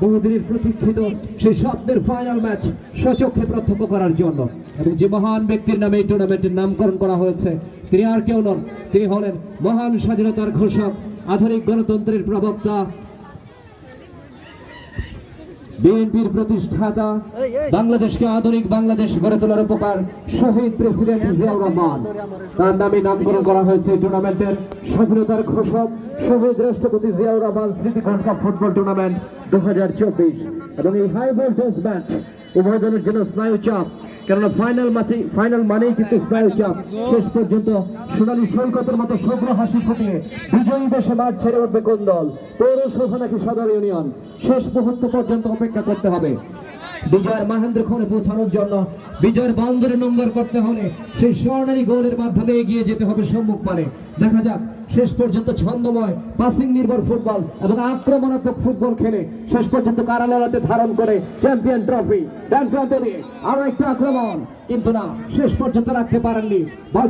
বহুদিনের প্রতীক্ষিত সেই স্বপ্নের ফাইনাল ম্যাচ স্বচক্ষে প্রত্যক্ষ করার জন্য। এবং যে মহান ব্যক্তির নামে এই টুর্নামেন্টের নামকরণ করা হয়েছে তিনি আর কেউ নন, তিনি হলেন মহান স্বাধীনতার ঘোষক, আধুনিক গণতন্ত্রের প্রবক্তা, বিএনপির প্রতিষ্ঠাতা, বাংলাদেশকে আধুনিক বাংলাদেশ গড়ে তোলার উপকার শহীদ প্রেসিডেন্ট জিয়াউর রহমান। তার নামে নামকরণ করা হয়েছে এই টুর্নামেন্টের স্বাধীনতার ঘোষক শহীদ রাষ্ট্রপতি জিয়াউর রহমান স্মৃতি গোল্ড কাপ ফুটবল টুর্নামেন্ট 2024। এবং এই হাই ভোল্টেজ ম্যাচ উভয় দলের জন্য স্নায়ু চাপ, কেননা ফাইনাল মানেই কিন্তু স্নায়ু চাপ। শেষ পর্যন্ত সোনালী সৈকতের মতো শুভ্র হাসি ফুটিয়ে বিজয়ী দেশে মাঠ ছেড়ে উঠবে কোন দল, পৌরসভা নাকি সদর ইউনিয়ন, শেষ মুহূর্ত পর্যন্ত অপেক্ষা করতে হবে। বিজয়ের মাহেন্দ্রক্ষণে পৌঁছানোর জন্য, বিজয়ের বন্দরে নোঙ্গর করতে হলে সেই স্বর্ণালী গোলের মাধ্যমে এগিয়ে যেতে হবে সম্মুখ পানে। দেখা যাক শেষ পর্যন্ত ছন্দময় পাসিং নির্ভর ফুটবল এবং আক্রমণাত্মক ফুটবল খেলে শেষ পর্যন্ত কারালাতে ধারণ করে চ্যাম্পিয়ন ট্রফি। ডান প্রান্ত দিয়ে আরো একটা আক্রমণ, কিন্তু না, শেষ পর্যন্ত রাখতে পারেননি। বল